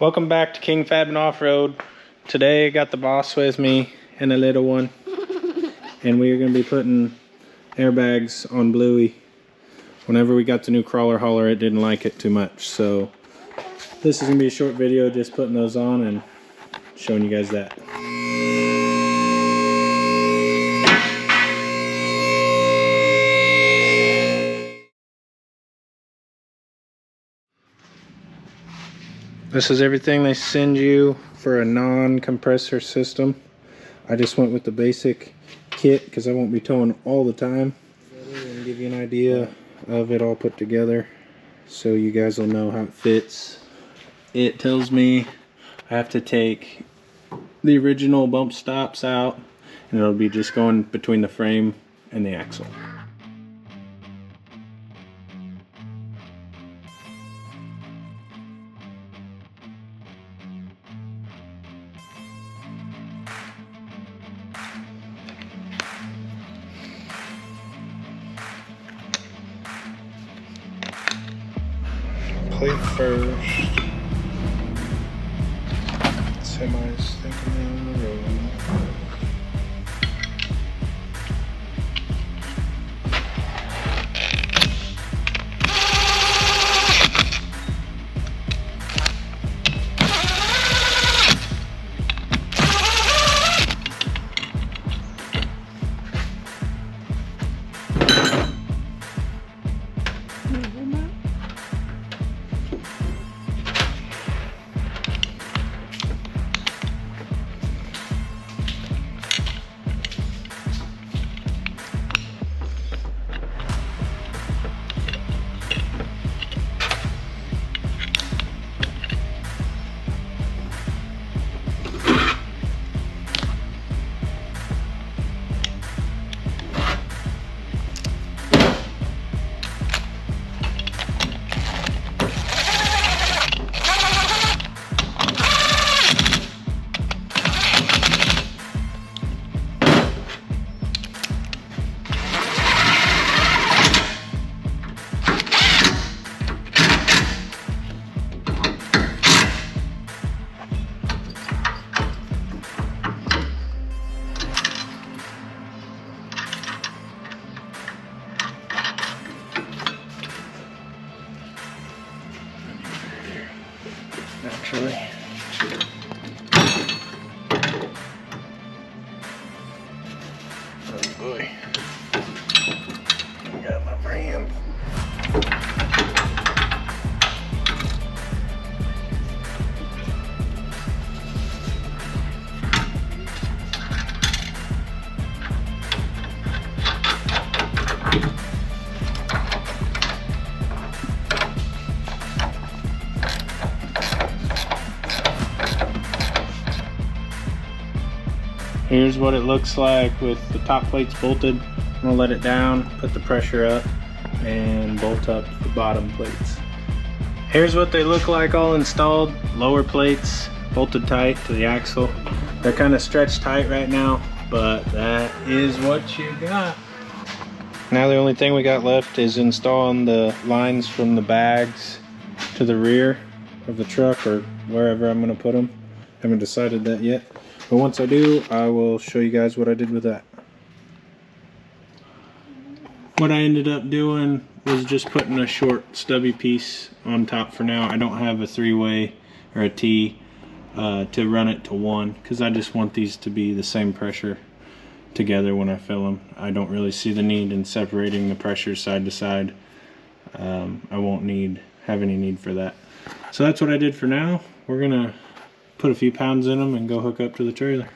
Welcome back to King Fab Off-Road. Today I got the boss with me and a little one, and we are going to be putting airbags on Bluey. Whenever we got the new crawler hauler, it didn't like it too much, so this is going to be a short video just putting those on and showing you guys that. This is everything they send you for a non-compressor system. I just went with the basic kit because I won't be towing all the time. And give you an idea of it all put together so you guys will know how it fits. It tells me I have to take the original bump stops out, and it'll be just going between the frame and the axle. Plate first. Semi's thinking down the road. Actually, oh boy, I got my brand. Here's what it looks like with the top plates bolted. I'm gonna let it down, put the pressure up, and bolt up the bottom plates. Here's what they look like all installed. Lower plates bolted tight to the axle. They're kind of stretched tight right now, but that is what you got. Now the only thing we got left is installing the lines from the bags to the rear of the truck, or wherever I'm gonna put them. Haven't decided that yet. But once I do, I will show you guys what I did with that. What I ended up doing was just putting a short stubby piece on top for now. I don't have a three-way or a T to run it to one, because I just want these to be the same pressure together when I fill them. I don't really see the need in separating the pressure side to side. I won't have any need for that. So that's what I did for now. We're gonna put a few pounds in them and go hook up to the trailer.